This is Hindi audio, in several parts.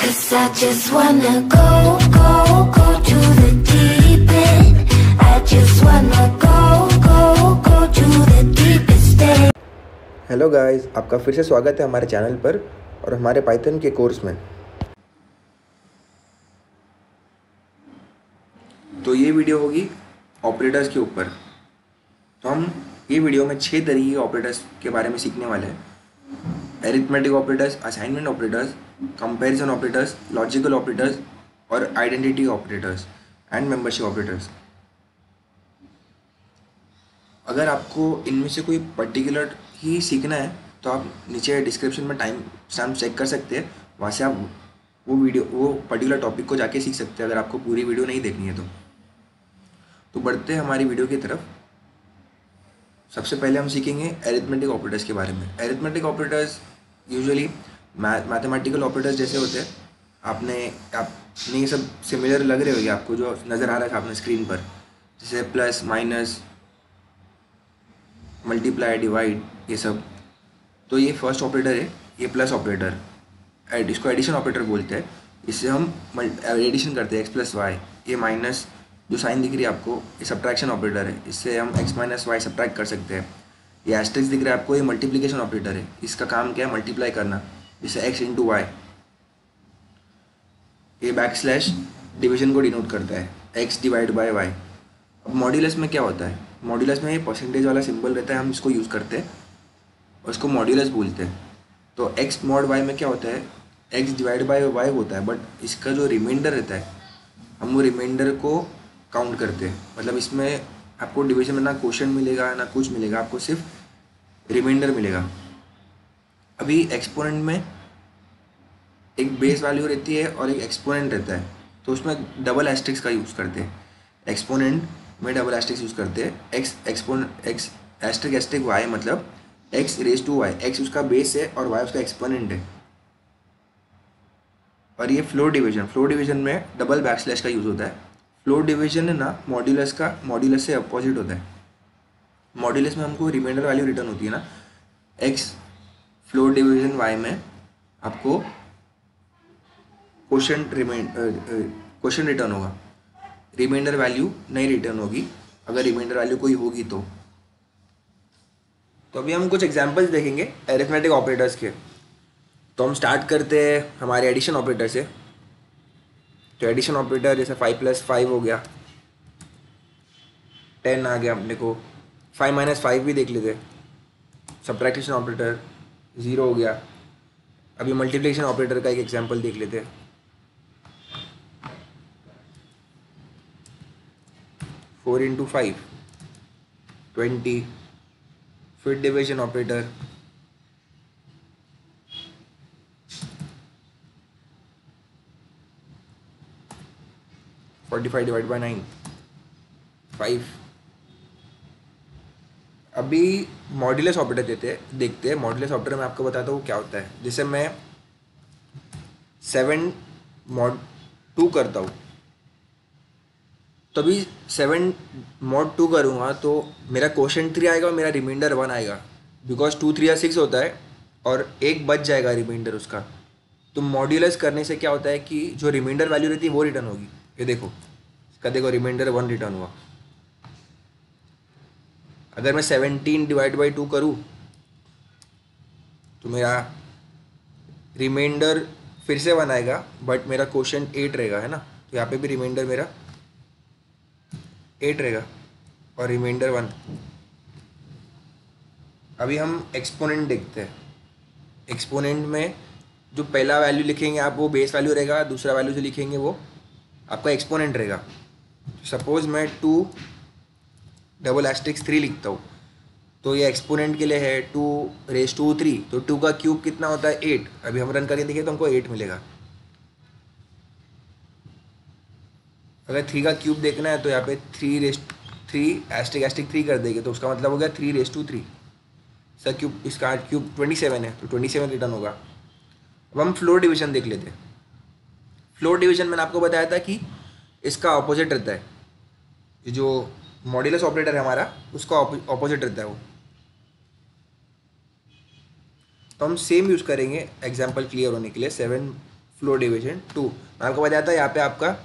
'Cause I just wanna go to the deep end. I just wanna go to the deepest end. Hello guys, आपका फिर से स्वागत है हमारे चैनल पर और हमारे पाइथन के कोर्स में। तो ये वीडियो होगी ऑपरेटर्स के ऊपर। तो हम ये वीडियो में 6 तरीके के ऑपरेटर्स के बारे में सीखने वाले हैं। Arithmetic operators, assignment operators, comparison operators, logical operators और identity operators and membership operators. अगर आपको इनमें से कोई पर्टिकुलर ही सीखना है तो आप नीचे डिस्क्रिप्शन में टाइम स्टैम्प चेक कर सकते हैं। वहाँ से आप वो पर्टिकुलर टॉपिक को जाके सीख सकते हैं अगर आपको पूरी वीडियो नहीं देखनी है तो बढ़ते हैं हमारी वीडियो की तरफ। सबसे पहले हम सीखेंगे एरिथमेटिक ऑपरेटर्स के बारे में। Arithmetic operators usually mathematical operators जैसे होते हैं। आपने ये सब सिमिलर लग रहे होंगे आपको, जो नज़र आ रहा है आपने स्क्रीन पर, जैसे प्लस, माइनस, मल्टीप्लाई, डिवाइड, ये सब। तो ये फर्स्ट ऑपरेटर है, ये प्लस ऑपरेटर, इसको एडिशन ऑपरेटर बोलते हैं। इससे हम एडिशन करते हैं एक्स प्लस वाई। ये माइनस जो साइन दिख रही है आपको, ये सब्ट्रैक्शन ऑपरेटर है, इससे हम एक्स माइनस वाई सब्ट्रैक्ट कर सकते हैं। ये एस्टेरिस्क दिख रहा है आपको, ये मल्टीप्लिकेशन ऑपरेटर है, इसका काम क्या है, मल्टीप्लाई करना, जिससे एक्स इंटू वाई। ये बैक स्लैश डिवीजन को डिनोट करता है, एक्स डिवाइड बाय वाई। अब मॉड्यूलस में क्या होता है, मॉड्यूलस में ये परसेंटेज वाला सिंबल रहता है, हम इसको यूज़ करते हैं और इसको मॉड्यूलस बोलते हैं। तो एक्स मॉड वाई में क्या होता है, एक्स डिवाइड बाय वाई होता है, बट इसका जो रिमाइंडर रहता है हम वो रिमाइंडर को काउंट करते हैं। मतलब इसमें आपको डिवीजन में ना क्वोशंट मिलेगा ना कुछ मिलेगा, आपको सिर्फ रिमाइंडर मिलेगा। अभी एक्सपोनेंट में एक बेस वैल्यू रहती है और एक एक्सपोनेंट रहता है, तो उसमें डबल एस्टेरिस्क का यूज़ करते हैं। एक्सपोनेंट में डबल एस्टेरिस्क यूज़ करते हैं। एक्स एस्टेरिस्क वाई मतलब X raise to Y, X उसका बेस है और वाई उसका एक्सपोनेंट है। और ये फ्लोर डिवीजन में डबल बैकस्लैश का यूज़ होता है। फ्लोर डिवीजन है ना, मॉड्यूलस से अपोजिट होता है। मॉड्यूलस में हमको रिमाइंडर वैल्यू रिटर्न होती है ना, एक्स फ्लोर डिवीजन वाई में आपको क्वोशंट रिटर्न होगा, रिमाइंडर वैल्यू नहीं रिटर्न होगी। अगर रिमाइंडर वैल्यू कोई होगी तो अभी हम कुछ एग्जांपल्स देखेंगे एरिथमेटिक ऑपरेटर्स के। तो हम स्टार्ट करते हैं हमारे एडिशन ऑपरेटर से। तो एडिशन ऑपरेटर जैसे 5 + 5 हो गया, 10 आ गया अपने को। 5 - 5 भी देख लेते। सब्ट्रैक्शन ऑपरेटर 0 हो गया। अभी मल्टीप्लिकेशन ऑपरेटर का एक एग्जांपल देख लेते हैं। 4 × 5 20। फिर डिवीजन ऑपरेटर 45 / 9 5। अभी मॉड्यूलस ऑपरेटर देखते हैं। मॉड्यूलस ऑपरेटर मैं आपको बताता हूँ क्या होता है। जैसे मैं 7 mod 2 करता हूँ, तभी 7 mod 2 करूँगा तो मेरा क्वोशंट 3 आएगा और मेरा रिमाइंडर 1 आएगा, बिकॉज 2 × 3 = 6 होता है और एक बच जाएगा रिमाइंडर उसका। तो मॉड्यूलस करने से क्या होता है कि जो रिमाइंडर वैल्यू रहती है वो रिटर्न होगी। ये देखो, इसका देखो रिमाइंडर 1 रिटर्न हुआ। अगर मैं 17 / 2 करूँ तो मेरा रिमाइंडर फिर से 1 आएगा, बट मेरा क्वोशंट 8 रहेगा, है ना। तो यहाँ पे भी रिमाइंडर मेरा 8 रहेगा और रिमाइंडर 1। अभी हम एक्सपोनेंट देखते हैं। एक्सपोनेंट में जो पहला वैल्यू लिखेंगे आप वो बेस वैल्यू रहेगा, दूसरा वैल्यू जो लिखेंगे वो आपका एक्सपोनेंट रहेगा। सपोज मैं 2 ∬ 3 लिखता हूँ, तो ये एक्सपोनेंट के लिए है 2⁻³ तो 2 का क्यूब कितना होता है 8। अभी हम रन करके देखिए तो हमको 8 मिलेगा। अगर 3 का क्यूब देखना है तो यहाँ पे 3 कर देंगे, तो उसका मतलब हो गया 3⁻3। इसका क्यूब, इसका क्यूब 27 है, तो 27 रिटर्न होगा। अब हम फ्लोर डिवीजन देख लेते हैं। फ्लोर डिवीजन मैंने आपको बताया था कि इसका ऑपोजिट रहता है। ये जो मॉड्यूलस ऑपरेटर है हमारा, उसका ऑपोजिट रहता है वो। तो हम सेम यूज़ करेंगे एग्जांपल क्लियर होने के लिए। 7 फ्लोर डिवीजन 2। मैं आपको बताया था यहाँ पे आपका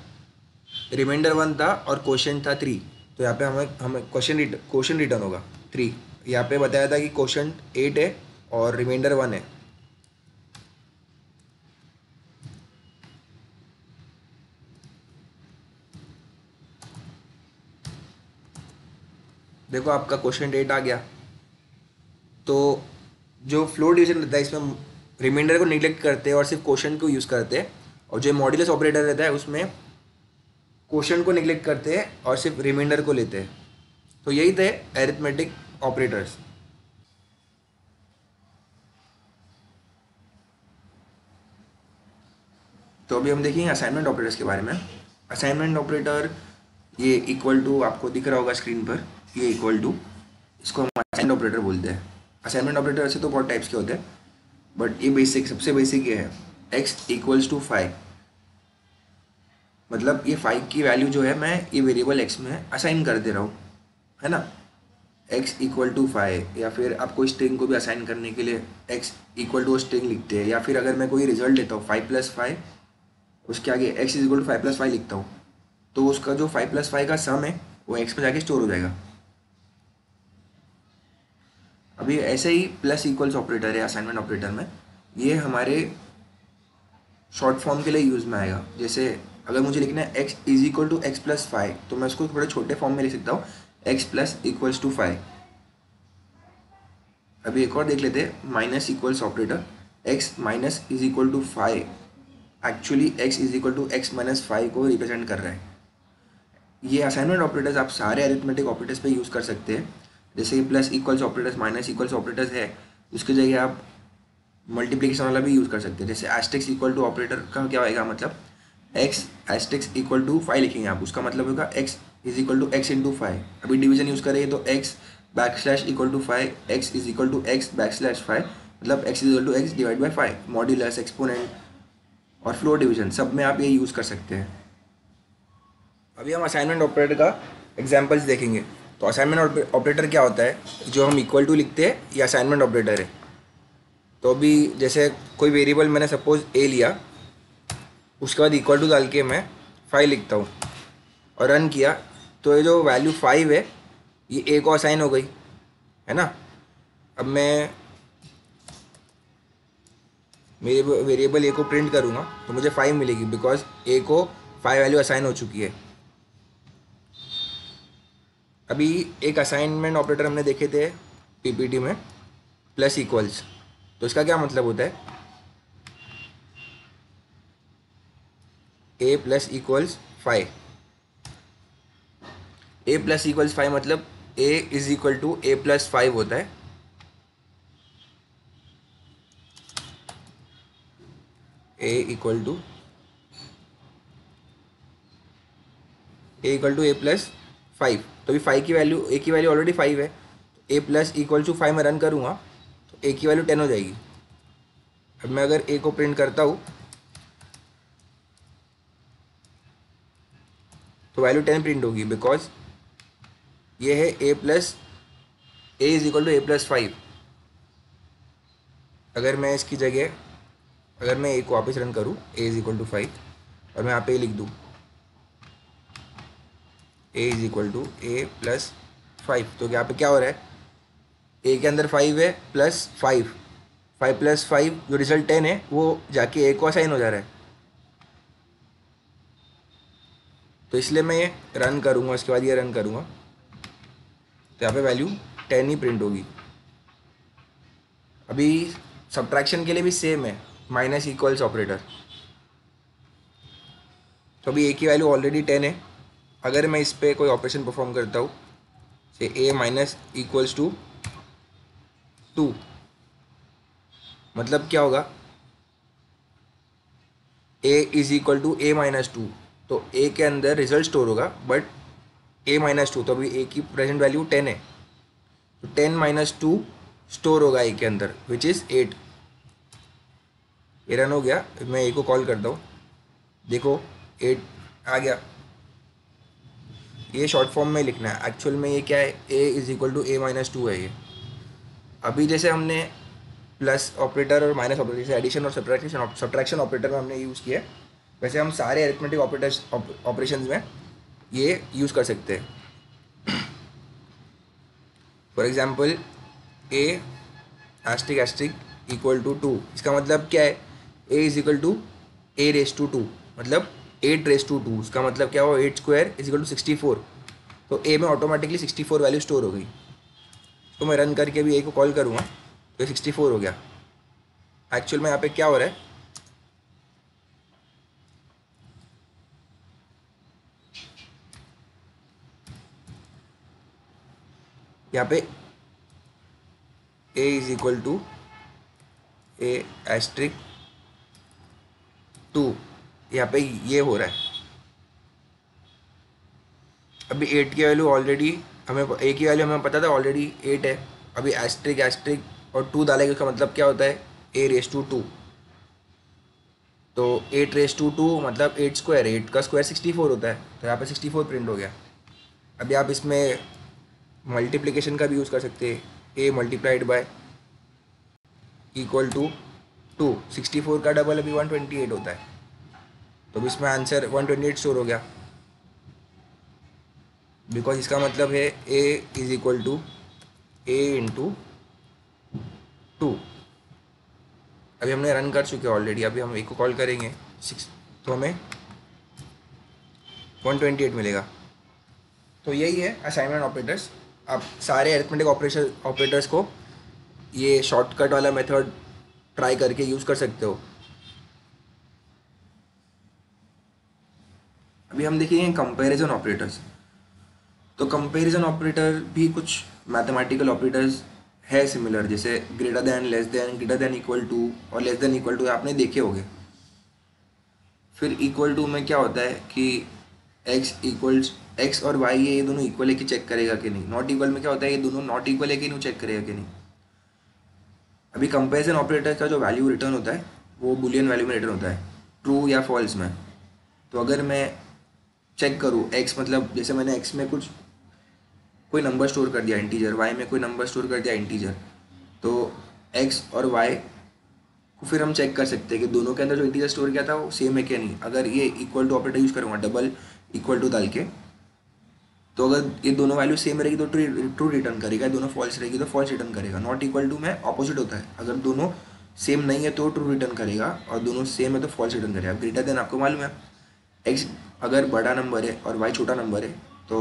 रिमाइंडर 1 था और क्वोशंट था 3, तो यहाँ पे हमें क्वोशंट रिटर्न होगा 3। यहाँ पे बताया था कि क्वोशंट 8 है और रिमाइंडर 1 है। देखो आपका क्वोशंट 8 आ गया। तो जो फ्लोर डिवीजन रहता है इसमें रिमाइंडर को निगलेक्ट करते हैं और सिर्फ क्वोशंट को यूज़ करते हैं, और जो मॉड्यूलस ऑपरेटर रहता है उसमें क्वोशंट को निगलेक्ट करते हैं और सिर्फ रिमाइंडर को लेते हैं। तो यही थे अरिथमेटिक ऑपरेटर्स। तो अभी हम देखेंगे असाइनमेंट ऑपरेटर्स के बारे में। असाइनमेंट ऑपरेटर, ये इक्वल टू आपको दिख रहा होगा स्क्रीन पर, ये इक्वल टू, इसको हम असाइनमेंट ऑपरेटर बोलते हैं। असाइनमेंट ऑपरेटर ऐसे तो बहुत टाइप्स के होते हैं, बट ये बेसिक, सबसे बेसिक ये है, x इक्वल्स टू 5। मतलब ये 5 की वैल्यू जो है मैं ये वेरिएबल x में असाइन कर दे रहा हूँ, है ना। x इक्वल टू 5, या फिर आपको स्ट्रिंग को भी असाइन करने के लिए x इक्वल टू स्ट्रिंग लिखते हैं, या फिर अगर मैं कोई रिजल्ट लेता हूँ 5 + 5, उसके आगे x इज इक्वल टू 5 + 5 लिखता हूँ, तो उसका जो 5 + 5 का सम है वो x में जाके स्टोर हो जाएगा। अभी ऐसे ही प्लस इक्वल्स ऑपरेटर है असाइनमेंट ऑपरेटर में, ये हमारे शॉर्ट फॉर्म के लिए यूज़ में आएगा। जैसे अगर मुझे लिखना है x is equal to x + 5, तो मैं उसको थोड़े छोटे फॉर्म में लिख सकता हूँ, x + इक्वल्स टू 5। अभी एक और देख लेते हैं, minus equals operator, x minus is equal to 5, actually x is equal to x - 5 को रिप्रेजेंट कर रहा है। ये असाइनमेंट ऑपरेटर्स आप सारे अरिथमेटिक ऑपरेटर्स पे यूज़ कर सकते हैं। जैसे कि plus equals operators, minus equals operators है, उसकी जगह आप मल्टीप्लिकेशन वाला भी यूज़ कर सकते हैं। जैसे एस्टेक्स इक्वल टू ऑपरेटर का क्या होएगा, मतलब x एस्टेक्स इक्वल टू 5 लिखेंगे आप, उसका मतलब होगा x is equal to x × 5। अभी डिवीजन यूज़ करेंगे तो x backslash equal to 5, x is equal to x backslash 5, मतलब x is equal to x divide by 5। Modulus, exponent और फ्लोर डिवीजन सब में आप ये यूज़ कर सकते हैं। अभी हम असाइनमेंट ऑपरेटर का एग्जांपल्स देखेंगे। तो असाइनमेंट ऑपरेटर क्या होता है, जो हम इक्वल टू लिखते हैं, ये असाइनमेंट ऑपरेटर है। तो अभी जैसे कोई वेरिएबल मैंने सपोज a लिया, उसके बाद इक्वल टू डाल के मैं 5 लिखता हूँ और रन किया, तो ये जो वैल्यू 5 है ये a को असाइन हो गई, है ना। अब मैं मेरे वेरिएबल a को प्रिंट करूँगा तो मुझे 5 मिलेगी, बिकॉज a को 5 वैल्यू असाइन हो चुकी है। अभी एक असाइनमेंट ऑपरेटर हमने देखे थे पीपीटी में, प्लस इक्वल्स। तो इसका क्या मतलब होता है, a plus equals 5, a plus equals 5 मतलब a is equal to a plus 5 होता है। a equal to a plus 5। तो अभी 5 की वैल्यू, a की वैल्यू ऑलरेडी 5 है, a प्लस इक्वल टू 5 में रन करूँगा तो a की वैल्यू 10 हो जाएगी। अब मैं अगर a को प्रिंट करता हूँ तो वैल्यू 10 प्रिंट होगी, बिकॉज ये है a is equal to a plus 5। अगर मैं इसकी जगह, अगर मैं a को वापस रन करूँ, a इज इक्वल टू 5, और मैं यहाँ पे लिख दूँ a is equal to a plus 5, तो यहाँ पे क्या हो रहा है, a के अंदर 5 है प्लस 5 प्लस 5 जो रिजल्ट 10 है वो जाके a को असाइन हो जा रहा है। तो इसलिए मैं ये रन करूँगा, उसके बाद ये रन करूँगा तो यहाँ पे वैल्यू 10 ही प्रिंट होगी। अभी सब्ट्रैक्शन के लिए भी सेम है, माइनस इक्वल्स ऑपरेटर। तो अभी a की वैल्यू ऑलरेडी 10 है, अगर मैं इस पर कोई ऑपरेशन परफॉर्म करता हूँ, से a माइनस इक्वल्स टू 2, मतलब क्या होगा, a is equal to a minus 2, तो a के अंदर रिजल्ट स्टोर होगा बट a माइनस 2, तो अभी a की प्रेजेंट वैल्यू 10 है, तो 10 माइनस 2 स्टोर होगा a के अंदर, विच इज़ 8। ये रन हो गया, मैं a को कॉल करता हूँ, देखो 8 आ गया। ये शॉर्ट फॉर्म में लिखना है, एक्चुअल में ये क्या है, a is equal to a minus 2 है ये। अभी जैसे हमने प्लस ऑपरेटर और माइनस ऑपरेटर, जैसे एडिशन और सब्ट्रैक्शन ऑपरेटर में हमने यूज़ किया है, वैसे हम सारे अरिथमेटिक ऑपरेशंस में ये यूज़ कर सकते हैं। For example A asterisk asterisk equal to 2, इसका मतलब क्या है, A is equal to A raise to 2, मतलब 8 रेस टू 2, इसका मतलब क्या हुआ, 8 स्क्वायर इज इक्वल टू 64। तो ए में ऑटोमेटिकली 64 वैल्यू स्टोर हो गई। तो मैं रन करके भी ए को कॉल करूँगा तो ये 64 हो गया। एक्चुअल में यहाँ पे क्या हो रहा है, यहाँ पे a is equal to A asterisk 2, यहाँ पे ये हो रहा है। अभी 8 की वैल्यू ऑलरेडी हमें, a की वैल्यू हमें पता था ऑलरेडी 8 है। अभी एस्ट्रिक एस्ट्रिक और 2 डालेंगे, उसका मतलब क्या होता है, a रेस टू 2। तो 8 रेस टू 2 मतलब 8 स्क्वायर, 8 का स्क्वायर 64 होता है, तो यहाँ पे 64 प्रिंट हो गया। अभी आप इसमें मल्टीप्लिकेशन का भी यूज़ कर सकते हैं, a multiplied by equal to 2, 64 का डबल अभी 128 होता है, तो अब इसमें आंसर 128 स्टोर हो गया, बिकॉज इसका मतलब है a is equal to a into 2। अभी हमने रन कर चुके हैं ऑलरेडी, अभी हम a को कॉल करेंगे 6, तो हमें 128 मिलेगा। तो यही है असाइनमेंट ऑपरेटर्स। आप सारे अरिथमेटिक ऑपरेटर्स को ये शॉर्टकट वाला मेथड ट्राई करके यूज़ कर सकते हो। अभी हम देखेंगे कंपैरिजन ऑपरेटर्स। तो कंपैरिजन ऑपरेटर भी कुछ मैथमेटिकल ऑपरेटर्स है सिमिलर, जैसे greater than, less than, greater than equal to और लेस दैन इक्वल टू आपने देखे होंगे। फिर इक्वल टू में क्या होता है कि एक्स और वाई ये दोनों इक्वल है कि चेक करेगा कि नहीं। नॉट इक्वल में क्या होता है, ये दोनों नॉट इक्वल है कि नहीं, चेक करेगा कि नहीं। अभी कंपैरिजन ऑपरेटर का जो वैल्यू रिटर्न होता है वो बुलियन वैल्यू में रिटर्न होता है, ट्रू या फॉल्स में। तो अगर मैं चेक करूँ एक्स, मतलब जैसे मैंने एक्स में कोई नंबर स्टोर कर दिया इंटीजर, वाई में कोई नंबर स्टोर कर दिया इंटीजर, तो एक्स और वाई को फिर हम चेक कर सकते हैं कि दोनों के अंदर जो इंटीजर स्टोर किया था वो सेम है क्या नहीं। अगर ये इक्वल टू ऑपरेटर यूज़ करूँगा डबल इक्वल टू डाल के, तो अगर ये दोनों वैल्यू सेम रहेगी तो ट्रू रिटर्न करेगा, दोनों फॉल्स रहेगी तो फॉल्स रिटर्न करेगा। नॉट इक्वल टू में ऑपोजिट होता है, अगर दोनों सेम नहीं है तो ट्रू रिटर्न करेगा और दोनों सेम है तो फॉल्स रिटर्न करेगा। ग्रेटर देन आपको मालूम है, एक्स अगर बड़ा नंबर है और वाई छोटा नंबर है तो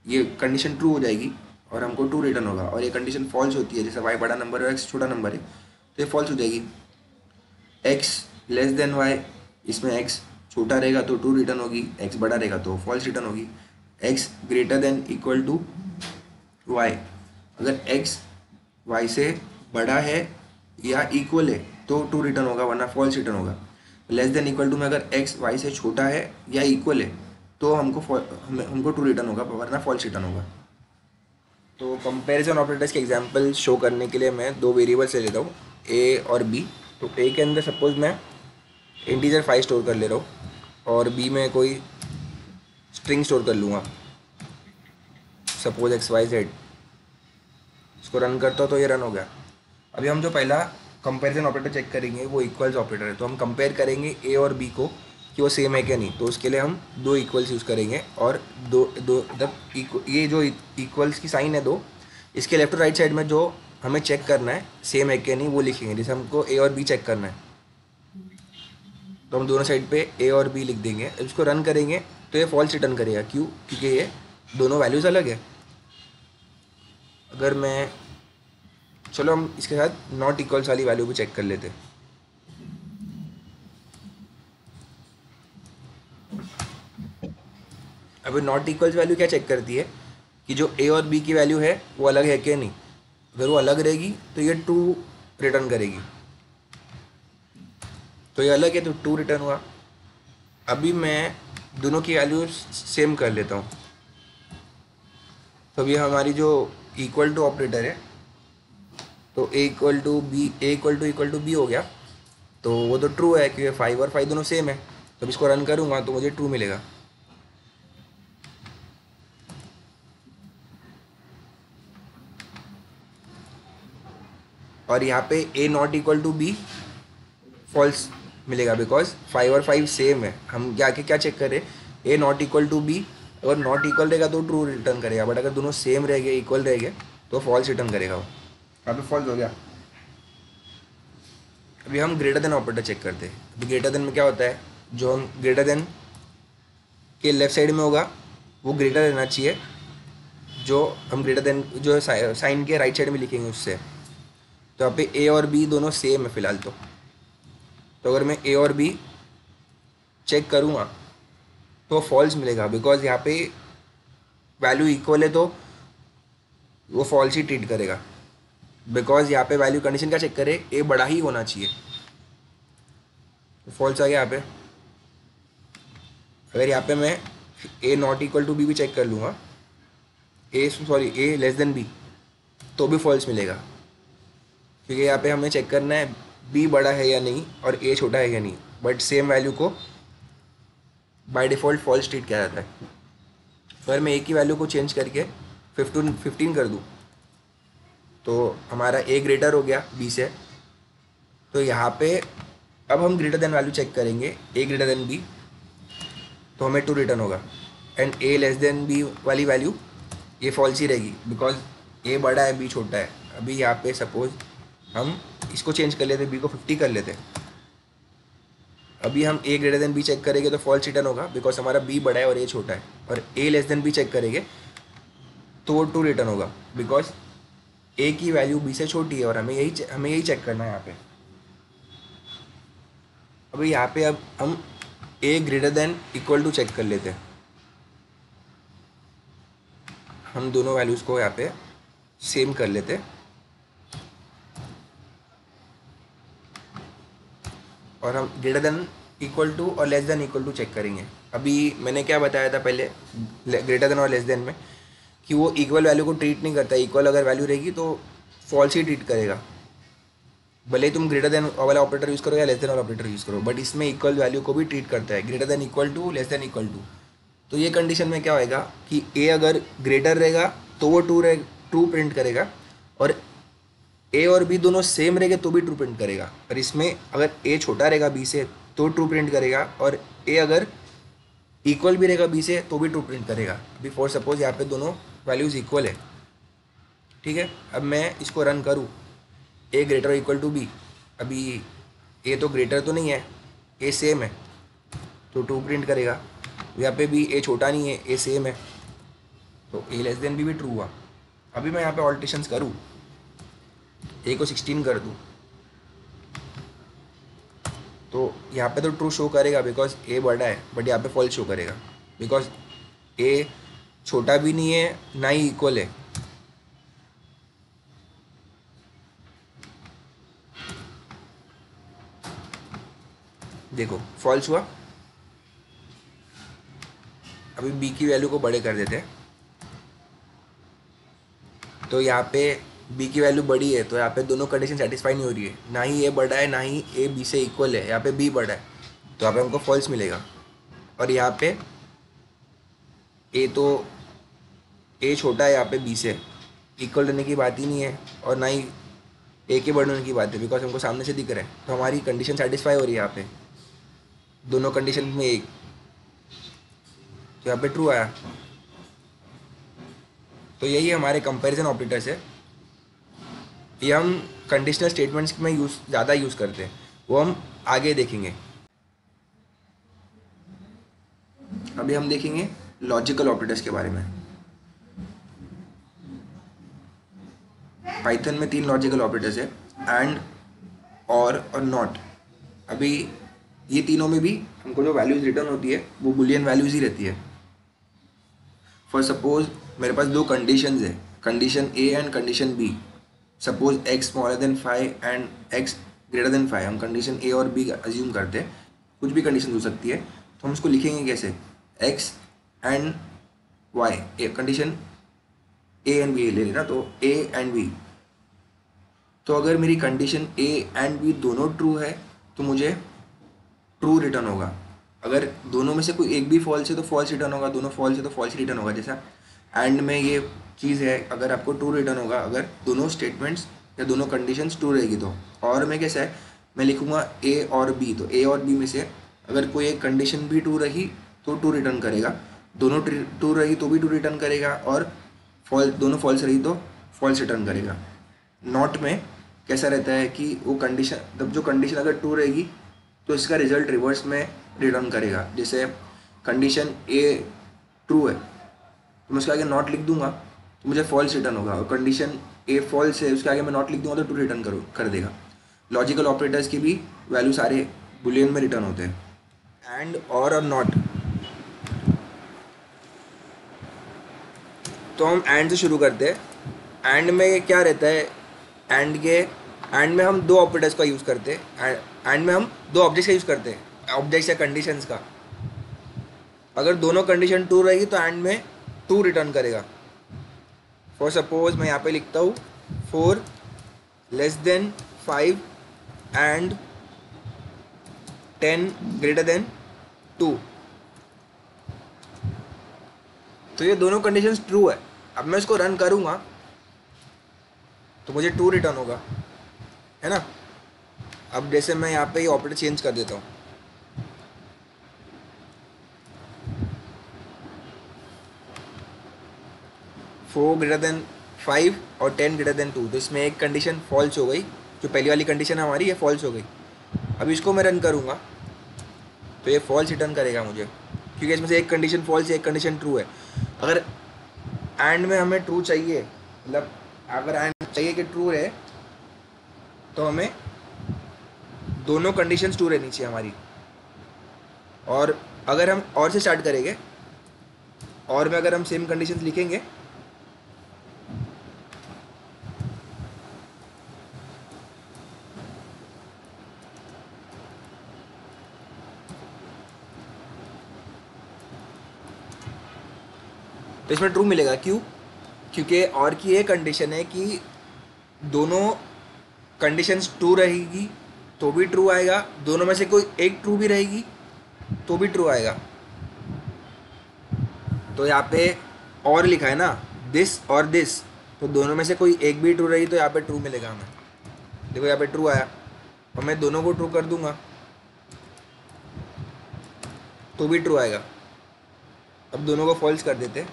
ये कंडीशन ट्रू हो जाएगी और हमको ट्रू रिटर्न होगा। और ये कंडीशन फॉल्स होती है, जैसे वाई बड़ा नंबर है और एक्स छोटा नंबर है तो ये फॉल्स हो जाएगी। एक्स लेस देन वाई, इसमें एक्स छोटा रहेगा तो ट्रू रिटर्न होगी, एक्स बड़ा रहेगा तो फॉल्स रिटर्न होगी। X greater than equal to Y, अगर एक्स वाई से बड़ा है या इक्वल है तो ट्रू रिटर्न होगा, वरना फॉल्स रिटर्न होगा। लेस देन इक्वल टू में अगर एक्स वाई से छोटा है या इक्वल है तो हमको ट्रू रिटर्न होगा, वरना फॉल्स रिटर्न होगा। तो कंपैरिजन ऑपरेटर्स के एग्जांपल शो करने के लिए मैं दो वेरिएबल्स ले लेता हूँ, ए और बी। तो ए के अंदर सपोज मैं इंटीजर 5 स्टोर कर ले रहा हूँ और बी में कोई स्ट्रिंग स्टोर कर लूँगा, सपोज XYZ। इसको रन करता हूँ तो ये रन हो गया। अभी हम जो पहला कंपैरिजन ऑपरेटर चेक करेंगे वो इक्वल्स ऑपरेटर है। तो हम कंपेयर करेंगे ए और बी को कि वो सेम है क्या नहीं। तो उसके लिए हम दो इक्वल्स यूज़ करेंगे और ये जो इक्वल्स की साइन है दो, इसके लेफ्ट और राइट साइड में जो हमें चेक करना है सेम है क्या नहीं वो लिखेंगे। जैसे हमको ए और बी चेक करना है तो हम दोनों साइड पे ए और बी लिख देंगे। इसको रन करेंगे तो ये फॉल्स रिटर्न करेगा, क्यों? क्योंकि ये दोनों वैल्यूज़ अलग है। अगर मैं, चलो हम इसके साथ नॉट इक्वल्स वाली वैल्यू भी चेक कर लेते हैं। अभी नॉट इक्वल्स वैल्यू क्या चेक करती है कि जो ए और बी की वैल्यू है वो अलग है क्या नहीं। अगर वो अलग रहेगी तो ये ट्रू रिटर्न करेगी, तो ये अलग है तो ट्रू रिटर्न हुआ। अभी मैं दोनों की वैल्यू सेम कर लेता हूँ। तो अभी हमारी जो इक्वल टू ऑपरेटर है तो ए इक्वल टू बी हो गया, तो वो तो ट्रू है क्योंकि 5 और 5 दोनों सेम है। तो इसको रन करूँगा तो मुझे ट्रू मिलेगा। और यहाँ पे A not equal to B false मिलेगा बिकॉज 5 और 5 सेम है। हम जाके क्या चेक करें, ए नॉट इक्वल टू बी, अगर नॉट इक्वल रहेगा तो ट्रू रिटर्न करेगा, बट अगर दोनों सेम रह गए, इक्वल रह गए, तो फॉल्स रिटर्न करेगा वो। यहाँ पे फॉल्स हो गया। अभी हम ग्रेटर देन ऑपरेटर चेक करते हैं। अभी ग्रेटर देन में क्या होता है, जो हम ग्रेटर देन के लेफ्ट साइड में होगा वो ग्रेटर रहना चाहिए, जो हम ग्रेटर देन जो साइन के राइट साइड में लिखेंगे उससे। तो यहाँ पे ए और बी दोनों सेम है फिलहाल तो अगर मैं ए और बी चेक करूँगा तो फॉल्स मिलेगा बिकॉज यहाँ पे वैल्यू इक्वल है तो वो फॉल्स ही ट्रीट करेगा। बिकॉज यहाँ पे वैल्यू कंडीशन क्या चेक करे, ए बड़ा ही होना चाहिए, तो फॉल्स आ गया यहाँ पे। अगर यहाँ पे मैं ए नॉट इक्वल टू बी भी चेक कर लूँगा, ए लेस देन बी, तो भी फॉल्स मिलेगा, क्योंकि यहाँ पे हमें चेक करना है बी बड़ा है या नहीं और ए छोटा है या नहीं, बट सेम वैल्यू को बाय डिफ़ॉल्ट फॉल्स ट्रीट किया जाता है। अगर मैं ए की वैल्यू को चेंज करके 15 कर दूँ तो हमारा ए ग्रेटर हो गया बी से। तो यहाँ पे अब हम ग्रेटर देन वैल्यू चेक करेंगे, ए ग्रेटर देन बी, तो हमें 2 रिटर्न होगा, and A less than B वाली वैल्यू ये फॉल्स ही रहेगी बिकॉज ए बड़ा है बी छोटा है। अभी यहाँ पे सपोज हम इसको चेंज कर लेते, बी को 50 कर लेते, अभी हम A greater then B check करेंगे तो फॉल्स रिटर्न होगा बिकॉज हमारा बी बड़ा है और ए छोटा है, और ए लेस देन बी चेक करेंगे तो वो 2 रिटर्न होगा बिकॉज ए की वैल्यू बी से छोटी है और हमें यही चेक करना है यहाँ पे। अभी यहाँ पे अब हम A greater than equal to check कर लेते हैं। हम दोनों वैल्यूज़ को यहाँ पे सेम कर लेते हैं और हम ग्रेटर देन इक्वल टू और less than equal to check करेंगे। अभी मैंने क्या बताया था पहले ग्रेटर देन और लेस देन में कि वो इक्वल वैल्यू को ट्रीट नहीं करता। इक्वल अगर वैल्यू रहेगी तो फॉल्स ही ट्रीट करेगा, भले ही तुम ग्रेटर देन वाला ऑपरेटर यूज़ करो या लेस देन वाला ऑपरेटर यूज़ करो, बट इसमें इक्वल वैल्यू को भी ट्रीट करता है, greater than equal to, less than equal to. तो ये कंडीशन में क्या होएगा कि ए अगर ग्रेटर रहेगा तो वो ट्रू प्रिंट करेगा, और ए और बी दोनों सेम रहेंगे तो भी ट्रू प्रिंट करेगा। और इसमें अगर ए छोटा रहेगा बी से तो ट्रू प्रिंट करेगा, और ए अगर इक्वल भी रहेगा बी से तो भी ट्रू प्रिंट करेगा। अभी फॉर सपोज यहाँ पे दोनों वैल्यूज़ इक्वल है, ठीक है। अब मैं इसको रन करूँ, ए ग्रेटर इक्वल टू बी, अभी ए तो ग्रेटर तो नहीं है, ए सेम है तो ट्रू प्रिंट करेगा। यहाँ पे भी ए छोटा नहीं है, ए सेम है, तो ए लेस देन बी भी ट्रू हुआ। अभी मैं यहाँ पे ऑल्ट्रेशंस करूँ, ए को 16 कर दूँ तो यहाँ पे तो ट्रू शो करेगा बिकॉज ए बड़ा है, बट यहाँ पे फॉल्स शो करेगा बिकॉज ए छोटा भी नहीं है ना ही इक्वल है। देखो फॉल्स हुआ। अभी बी की वैल्यू को बड़े कर देते हैं, तो यहाँ पे बी की वैल्यू बड़ी है तो यहाँ पे दोनों कंडीशन सेटिस्फाई नहीं हो रही है, ना ही ए बड़ा है ना ही ए बी से इक्वल है, यहाँ पे बी बड़ा है तो यहाँ पे हमको फॉल्स मिलेगा। और यहाँ पे ए छोटा है यहाँ पे बी से, इक्वल रहने की बात ही नहीं है, और ना ही ए के बड़े होने की बात है बिकॉज हमको सामने से दिख रहा है, तो हमारी कंडीशन सेटिस्फाई हो रही है यहाँ पे दोनों कंडीशन में एक, तो यहाँ पे ट्रू आया। तो यही हमारे कंपैरिजन ऑपरेटर्स है, ये हम कंडीशनल स्टेटमेंट्स में ज़्यादा यूज़ करते हैं, वो हम आगे देखेंगे। अभी हम देखेंगे लॉजिकल ऑपरेटर्स के बारे में। पाइथन में 3 लॉजिकल ऑपरेटर्स है, एंड, और नॉट। अभी ये तीनों में भी हमको जो वैल्यूज़ रिटर्न होती है वो बुलियन वैल्यूज़ ही रहती है। फॉर सपोज मेरे पास 2 कंडीशंस है, condition A and condition B. Suppose x smaller than 5 and x greater than 5, हम कंडीशन ए और बी अज्यूम करते हैं, कुछ भी कंडीशन हो सकती है, तो हम उसको लिखेंगे कैसे, x and y, condition A and B ले लेना, तो a एंड b। तो अगर मेरी कंडीशन a एंड b दोनों ट्रू है तो मुझे ट्रू रिटर्न होगा, अगर दोनों में से कोई एक भी फॉल्स है तो फॉल्स रिटर्न होगा, दोनों फॉल्स है तो फॉल्स रिटर्न होगा। जैसा एंड में ये चीज़ है, अगर आपको ट्रू रिटर्न होगा अगर दोनों स्टेटमेंट्स या दोनों कंडीशंस ट्रू रहेगी तो। और में कैसा है, मैं लिखूँगा ए और बी, तो ए और बी में से अगर कोई एक कंडीशन भी ट्रू रही तो ट्रू रिटर्न करेगा, दोनों ट्रू रही तो भी ट्रू रिटर्न करेगा, और दोनों फॉल्स रही तो फॉल्स रिटर्न करेगा। नॉट में कैसा रहता है कि वो कंडीशन, तब जो कंडीशन अगर ट्रू रहेगी तो इसका रिजल्ट रिवर्स में रिटर्न करेगा। जैसे कंडीशन ए ट्रू है तो मैं उसके आगे नॉट लिख दूंगा तो मुझे फॉल्स रिटर्न होगा, और कंडीशन ए फॉल्स है उसके आगे मैं नॉट लिख दूंगा तो ट्रू रिटर्न कर देगा। लॉजिकल ऑपरेटर्स की भी वैल्यू सारे बुलियन में रिटर्न होते हैं। एंड और नॉट, तो हम एंड से शुरू करते हैं। एंड में क्या रहता है, एंड में हम दो ऑपरेटर्स का यूज़ करते हैं, एंड में हम दो ऑब्जेक्ट्स का यूज़ करते हैं, ऑब्जेक्ट्स या कंडीशंस का। अगर दोनों कंडीशन ट्रू रहेगी तो एंड में ट्रू रिटर्न करेगा। फॉर सपोज मैं यहाँ पे लिखता हूँ 4 less than 5 and 10 greater than 2, तो ये दोनों कंडीशंस ट्रू है। अब मैं इसको रन करूँगा तो मुझे ट्रू रिटर्न होगा, है ना। अब जैसे मैं यहाँ पे ये ऑपरेटर चेंज कर देता हूँ, फोर ग्रेटर देन 5 और 10 ग्रेटर देन 2, तो इसमें एक कंडीशन फॉल्स हो गई, जो पहली वाली कंडीशन हमारी ये फॉल्स हो गई। अब इसको मैं रन करूँगा तो ये फॉल्स रिटर्न करेगा मुझे, क्योंकि इसमें से एक कंडीशन फॉल्स है, एक कंडीशन ट्रू है। अगर एंड में हमें ट्रू चाहिए, मतलब अगर एंड चाहिए कि ट्रू है तो हमें दोनों कंडीशंस ट्रू रहनी चाहिए हमारी। और अगर हम और से स्टार्ट करेंगे, और में अगर हम सेम कंडीशंस लिखेंगे तो इसमें ट्रू मिलेगा। क्यों? क्योंकि और की ये कंडीशन है कि दोनों कंडीशंस ट्रू रहेगी तो भी ट्रू आएगा, दोनों में से कोई एक ट्रू भी रहेगी तो भी ट्रू आएगा। तो यहाँ पे और लिखा है ना, दिस और दिस, तो दोनों में से कोई एक भी ट्रू रही तो यहाँ पे ट्रू मिलेगा हमें। देखो यहाँ पे ट्रू आया, और मैं दोनों को ट्रू कर दूंगा तो भी ट्रू आएगा। अब दोनों को फॉल्स कर देते,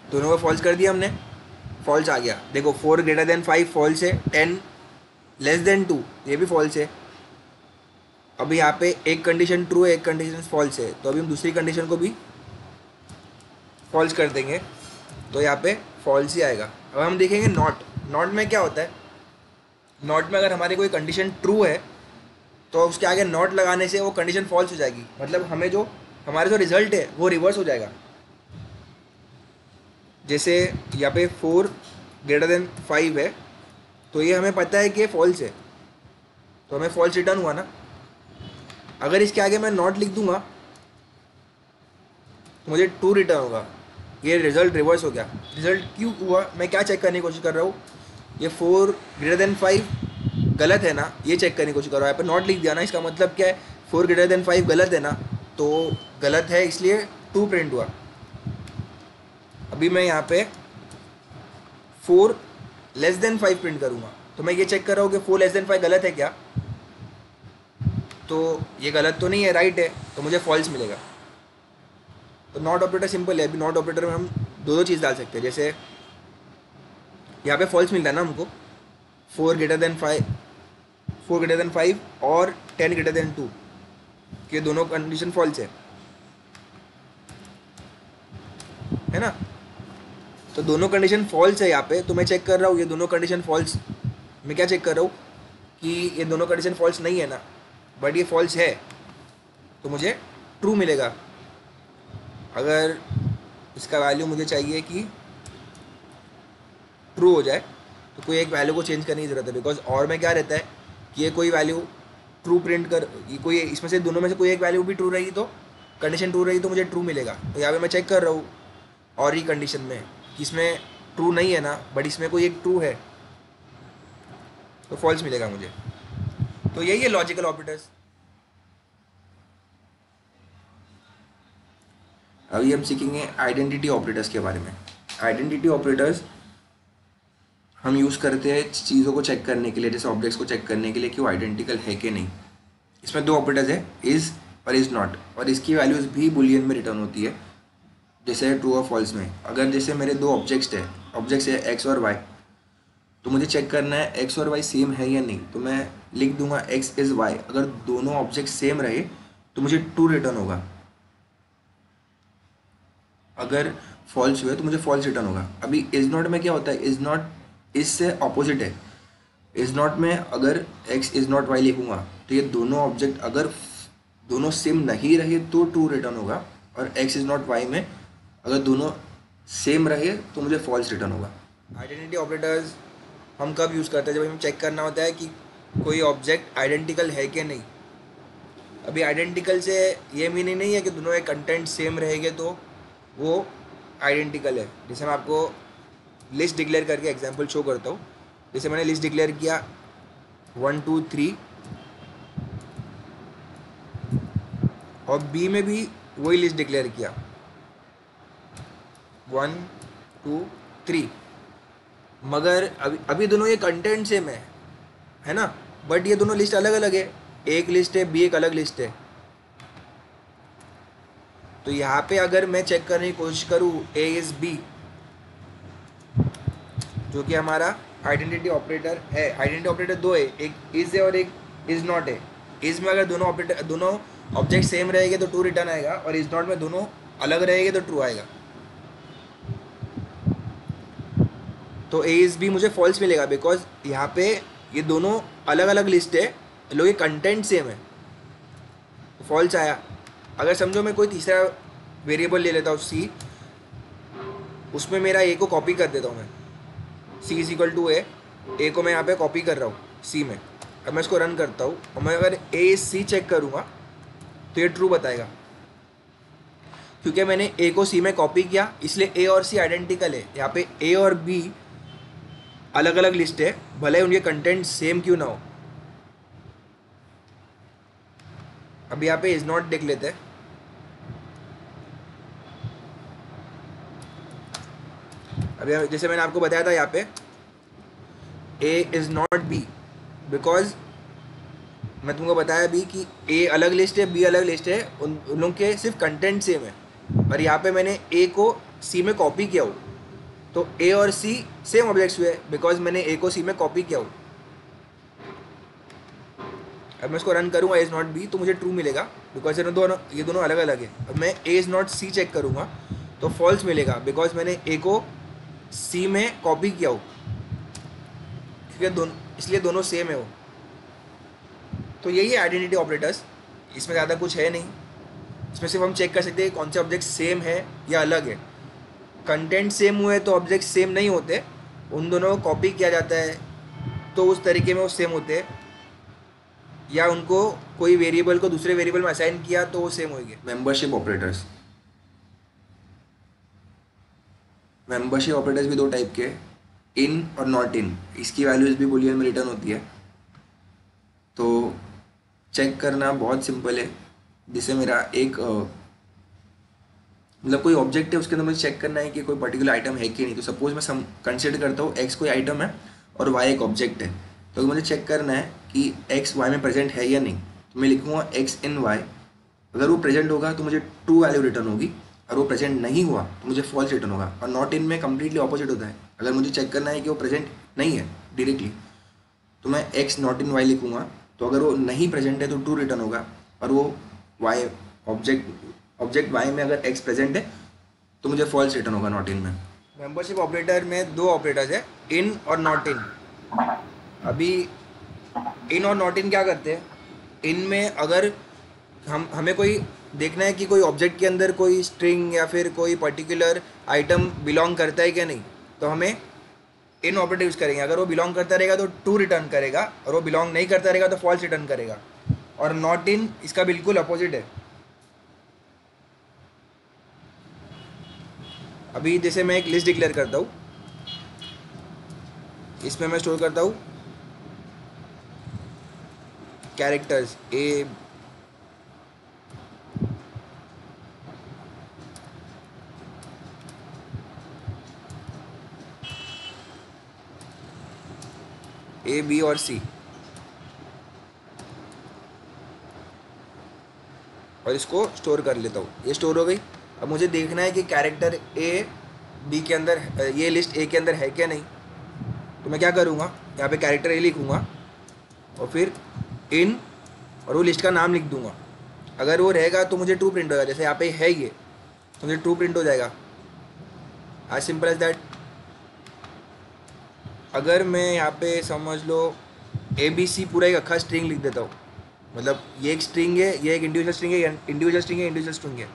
दोनों को फॉल्स कर दिया हमने, फॉल्स आ गया। देखो 4 ग्रेटर देन 5 फॉल्स है, 10 लेस देन 2 ये भी फॉल्स है। अभी यहाँ पे एक कंडीशन ट्रू है, एक कंडीशन फॉल्स है, तो अभी हम दूसरी कंडीशन को भी फॉल्स कर देंगे तो यहाँ पे फॉल्स ही आएगा। अब हम देखेंगे नॉट में क्या होता है। नॉट में अगर हमारी कोई कंडीशन ट्रू है तो उसके आगे नॉट लगाने से वो कंडीशन फॉल्स हो जाएगी, मतलब हमें जो हमारे जो रिजल्ट है वो रिवर्स हो जाएगा। जैसे यहाँ पे 4 ग्रेटर देन 5 है तो ये हमें पता है कि ये फॉल्स है, तो हमें फॉल्स रिटर्न हुआ ना। अगर इसके आगे मैं नॉट लिख दूंगा तो मुझे ट्रू रिटर्न होगा, ये रिजल्ट रिवर्स हो गया। रिजल्ट क्यों हुआ, मैं क्या चेक करने की कोशिश कर रहा हूँ, ये 4 ग्रेटर देन 5 गलत है ना, ये चेक करने की कोशिश कर रहा हूँ। यहाँ पे नॉट लिख दिया ना, इसका मतलब क्या है, 4 ग्रेटर देन 5 गलत है ना, तो गलत है इसलिए ट्रू प्रिंट हुआ। अभी मैं यहाँ पे 4 लेस देन 5 प्रिंट करूँगा तो मैं ये चेक कर रहा हूँ कि 4 लेस देन 5 गलत है क्या, तो ये गलत तो नहीं है, राइट है, तो मुझे फॉल्स मिलेगा। तो नॉट ऑपरेटर सिंपल है। अभी नॉट ऑपरेटर में हम दो चीज़ डाल सकते हैं। जैसे यहाँ पे फॉल्स मिलता है ना हमको, 4 ग्रेटर देन 5 और 10 ग्रेटर देन 2 के दोनों कंडीशन फॉल्स है ना। तो दोनों कंडीशन फॉल्स है यहाँ पे, तो मैं चेक कर रहा हूँ ये दोनों कंडीशन फॉल्स। मैं क्या चेक कर रहा हूँ कि ये दोनों कंडीशन फॉल्स नहीं है ना, बट ये फॉल्स है, तो मुझे ट्रू मिलेगा। अगर इसका वैल्यू मुझे चाहिए कि ट्रू हो जाए तो कोई एक वैल्यू को चेंज करने की ज़रूरत है, बिकॉज और में क्या रहता है कि ये कोई वैल्यू ट्रू प्रिंट कर, ये कोई इसमें से दोनों में से कोई एक वैल्यू भी ट्रू रही तो कंडीशन ट्रू रही तो मुझे ट्रू मिलेगा। तो यहाँ पे मैं चेक कर रहा हूँ और ही कंडीशन में कि इसमें ट्रू नहीं है ना, बट इसमें कोई एक ट्रू है, तो फॉल्स मिलेगा मुझे। तो यही है लॉजिकल ऑपरेटर्स। अभी हम सीखेंगे आइडेंटिटी ऑपरेटर्स के बारे में। आइडेंटिटी ऑपरेटर्स हम यूज़ करते हैं चीज़ों को चेक करने के लिए, जैसे ऑब्जेक्ट्स को चेक करने के लिए कि वो आइडेंटिकल है कि नहीं। इसमें दो ऑपरेटर्स है, इज़ और इज़ नॉट, और इसकी वैल्यूज़ भी बुलियन में रिटर्न होती है, जैसे ट्रू और फॉल्स में। अगर जैसे मेरे दो ऑब्जेक्ट्स है एक्स और वाई, तो मुझे चेक करना है एक्स और वाई सेम है या नहीं, तो मैं लिख दूंगा एक्स इज़ वाई। अगर दोनों ऑब्जेक्ट सेम रहे तो मुझे ट्रू रिटर्न होगा, अगर फॉल्स हुए तो मुझे फॉल्स रिटर्न होगा। अभी इज़ नॉट में क्या होता है, इज़ नॉट इससे ऑपोजिट है। इज़ नॉट में अगर एक्स इज़ नॉट वाई लिखूंगा तो ये दोनों ऑब्जेक्ट अगर दोनों सेम नहीं रहे तो ट्रू रिटर्न होगा, और एक्स इज़ नॉट वाई में अगर दोनों सेम रहे तो मुझे फॉल्स रिटर्न होगा। आइडेंटिटी ऑपरेटर्स हम कब यूज़ करते हैं, जब हमें चेक करना होता है कि कोई ऑब्जेक्ट आइडेंटिकल है कि नहीं। अभी आइडेंटिकल से ये मीनिंग नहीं है कि दोनों के कंटेंट सेम रहेंगे तो वो आइडेंटिकल है। जैसे मैं आपको लिस्ट डिक्लेयर करके एग्जांपल शो करता हूँ। जैसे मैंने लिस्ट डिक्लेयर किया 1 2 3, और बी में भी वही लिस्ट डिक्लेयर किया 1 2 3, मगर अभी दोनों ये कंटेंट सेम है ना, बट ये दोनों लिस्ट अलग अलग है। एक लिस्ट है, बी एक अलग लिस्ट है। तो यहाँ पे अगर मैं चेक करने की कोशिश करूँ ए इज़ बी, जो कि हमारा आइडेंटिटी ऑपरेटर है। आइडेंटिटी ऑपरेटर दो है, एक इज़ है और एक इज़ नॉट है। इज़ में अगर दोनों ऑब्जेक्ट सेम रहेंगे तो ट्रू रिटर्न आएगा, और इज़ नॉट में दोनों अलग रहेंगे तो ट्रू आएगा। तो ए इज़ बी मुझे फॉल्स मिलेगा, बिकॉज यहाँ पे ये दोनों अलग अलग लिस्ट है, लोग ये कंटेंट सेम है, तो फॉल्स आया। अगर समझो मैं कोई तीसरा वेरिएबल ले लेता हूँ सी, उसमें मेरा ए को कॉपी कर देता हूँ मैं, सी इज इक्वल टू ए को मैं यहाँ पे कॉपी कर रहा हूँ सी में। अब मैं इसको रन करता हूँ और मैं अगर ए सी चेक करूँगा तो ये ट्रू बताएगा, क्योंकि मैंने ए को सी में कॉपी किया, इसलिए ए और सी आइडेंटिकल है। यहाँ पे ए और बी अलग अलग लिस्ट है, भले उनके कंटेंट सेम क्यों ना हो। अब यहाँ पे इज नॉट देख लेते हैं। अब जैसे मैंने आपको बताया था यहाँ पे ए इज नॉट बी, बिकॉज मैं तुमको बताया भी कि ए अलग लिस्ट है, बी अलग लिस्ट है, उन लोगों के सिर्फ कंटेंट सेम है। और यहाँ पे मैंने ए को सी में कॉपी किया हो, तो ए और सी सेम ऑब्जेक्ट्स हुए, बिकॉज मैंने ए को सी में कॉपी किया हो। अब मैं इसको रन करूँगा इज़ नॉट बी, तो मुझे ट्रू मिलेगा, बिकॉज ये दोनों अलग अलग है। अब मैं A is not C check करूँगा तो फॉल्स मिलेगा, बिकॉज मैंने ए को सी में कॉपी किया हो, क्योंकि इसलिए दोनों सेम है वो। तो यही है आइडेंटिटी ऑपरेटर्स, इसमें ज़्यादा कुछ है नहीं। इसमें सिर्फ हम चेक कर सकते हैं कौन से ऑब्जेक्ट सेम है या अलग है। कंटेंट सेम हुए तो ऑब्जेक्ट सेम नहीं होते, उन दोनों को कॉपी किया जाता है तो उस तरीके में वो सेम होते हैं, या उनको कोई वेरिएबल को दूसरे वेरिएबल में असाइन किया तो वो सेम होंगे। मेंबरशिप ऑपरेटर्स भी दो टाइप के, इन और नॉट इन। इसकी वैल्यूज भी बुलियन में रिटर्न होती है। तो चेक करना बहुत सिंपल है। जैसे मेरा एक मतलब कोई ऑब्जेक्ट है, उसके अंदर मुझे चेक करना है कि कोई पर्टिकुलर आइटम है कि नहीं। तो सपोज मैं कंसिडर करता हूँ एक्स कोई आइटम है और वाई एक ऑब्जेक्ट है, तो मुझे चेक करना है कि एक्स वाई में प्रेजेंट है या नहीं। तो मैं लिखूँगा एक्स इन वाई, अगर वो प्रेजेंट होगा तो मुझे ट्रू वैल्यू रिटर्न होगी, और वो प्रेजेंट नहीं हुआ तो मुझे फॉल्स रिटर्न होगा। और नॉट इन में कम्प्लीटली ऑपोजिट होता है। अगर मुझे चेक करना है कि वो प्रेजेंट नहीं है डायरेक्टली, तो मैं एक्स नॉट इन वाई लिखूँगा, तो अगर वो नहीं प्रेजेंट है तो ट्रू रिटर्न होगा, और वो वाई ऑब्जेक्ट वाई में अगर एक्स प्रेजेंट है तो मुझे फॉल्स रिटर्न होगा नॉट इन में। मेंबरशिप ऑपरेटर में दो ऑपरेटर्स है, इन और नॉट इन। अभी इन और नॉट इन क्या करते हैं, इन में अगर हमें कोई देखना है कि कोई ऑब्जेक्ट के अंदर कोई स्ट्रिंग या फिर कोई पर्टिकुलर आइटम बिलोंग करता है क्या नहीं, तो हमें इन ऑपरेटर यूज़ करेंगे। अगर वो बिलोंग करता रहेगा तो ट्रू रिटर्न करेगा, और वो बिलोंग नहीं करता रहेगा तो फॉल्स रिटर्न करेगा। और नॉट इन इसका बिल्कुल अपोजिट है। अभी जैसे मैं एक लिस्ट डिक्लेयर करता हूँ, इसमें मैं स्टोर करता हूँ कैरेक्टर्स ए बी और सी, और इसको स्टोर कर लेता हूँ। ये स्टोर हो गई। अब मुझे देखना है कि कैरेक्टर ए बी के अंदर, ये लिस्ट ए के अंदर है क्या नहीं। तो मैं क्या करूँगा, यहाँ पे कैरेक्टर ए लिखूँगा और फिर इन, और वो लिस्ट का नाम लिख दूँगा। अगर वो रहेगा तो मुझे ट्रू प्रिंट होगा, जैसे यहाँ पे है ये, तो मुझे ट्रू प्रिंट हो जाएगा। As simple as that. अगर मैं यहाँ पे समझ लो ABC पूरा एक अक्खा स्ट्रिंग लिख देता हूँ, मतलब ये एक स्ट्रिंग है, ये एक इंडिविजुअल स्ट्रिंग है, इंडिविजुअल स्ट्रिंग है, इंडिविजुअल स्ट्रिंग है,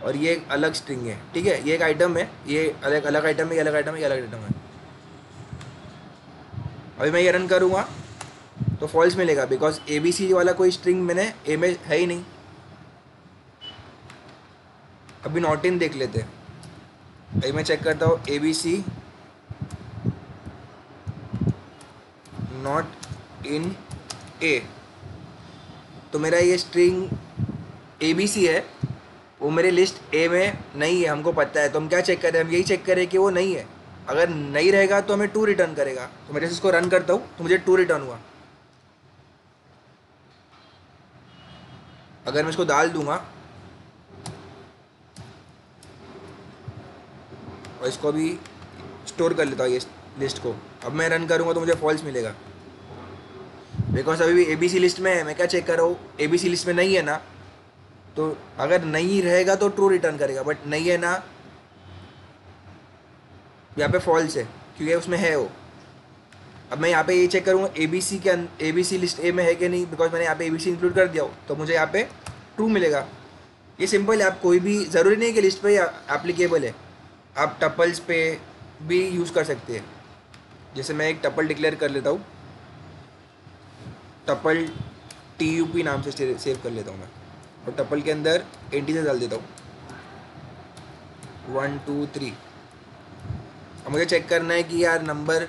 और ये एक अलग स्ट्रिंग है, ठीक है। ये एक आइटम है, ये अलग अलग आइटम है, ये अलग आइटम है, ये अलग आइटम है। अभी मैं ये रन करूँगा तो फॉल्स मिलेगा, बिकॉज ABC वाला कोई स्ट्रिंग मैंने ए में है ही नहीं। अभी नॉट इन देख लेते हैं। अभी मैं चेक करता हूँ ABC नॉट इन ए, तो मेरा ये स्ट्रिंग ABC है, वो मेरे लिस्ट ए में नहीं है, हमको पता है। तो हम क्या चेक करें, हम यही चेक करें कि वो नहीं है। अगर नहीं रहेगा तो हमें ट्रू रिटर्न करेगा। तो मैं जैसे इसको रन करता हूँ तो मुझे ट्रू रिटर्न हुआ। अगर मैं इसको डाल दूंगा और इसको भी स्टोर कर लेता हूँ ये लिस्ट को, अब मैं रन करूँगा तो मुझे फॉल्स मिलेगा, बिकॉज अभी भी ABC लिस्ट में है। मैं क्या चेक कर रहा हूँ, ABC लिस्ट में नहीं है ना, तो अगर नहीं रहेगा तो ट्रू रिटर्न करेगा, बट नहीं है ना, यहाँ पे फॉल्स है क्योंकि उसमें है वो। अब मैं यहाँ पे ये चेक करूँगा ABC लिस्ट ए में है कि नहीं, बिकॉज मैंने यहाँ पे ABC इंक्लूड कर दिया हो, तो मुझे यहाँ पे ट्रू मिलेगा। ये सिंपल है। आप कोई भी, ज़रूरी नहीं है कि लिस्ट पे एप्लीकेबल है, आप टपल्स पे भी यूज़ कर सकते हैं। जैसे मैं एक टपल डिक्लेयर कर लेता हूँ, टपल TUP नाम से सेव कर लेता हूँ मैं, और टपल के अंदर इंटीजर डाल देता हूँ 1 2 3। अब मुझे चेक करना है कि यार नंबर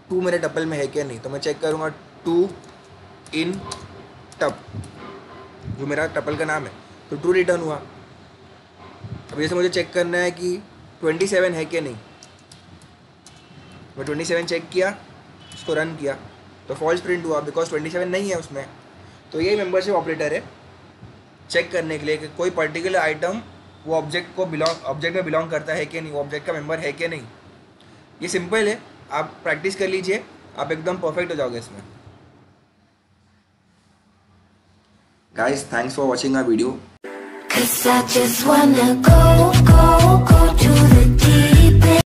2 मेरे टपल में है क्या नहीं, तो मैं चेक करूँगा 2 इन टप, जो मेरा टपल का नाम है, तो ट्रू रिटर्न हुआ। अब जैसे मुझे चेक करना है कि 27 है क्या नहीं, मैं 27 चेक किया, उसको रन किया तो फॉल्स प्रिंट हुआ, बिकॉज 27 नहीं है उसमें। तो यही मेंबरशिप ऑपरेटर है, चेक करने के लिए कि कोई पर्टिकुलर आइटम वो ऑब्जेक्ट में बिलोंग करता है कि नहीं, वो ऑब्जेक्ट का मेंबर है कि नहीं। ये सिंपल है, आप प्रैक्टिस कर लीजिए, आप एकदम परफेक्ट हो जाओगे इसमें। Guys, thanks for watching our video. 'Cause I just wanna go, go, go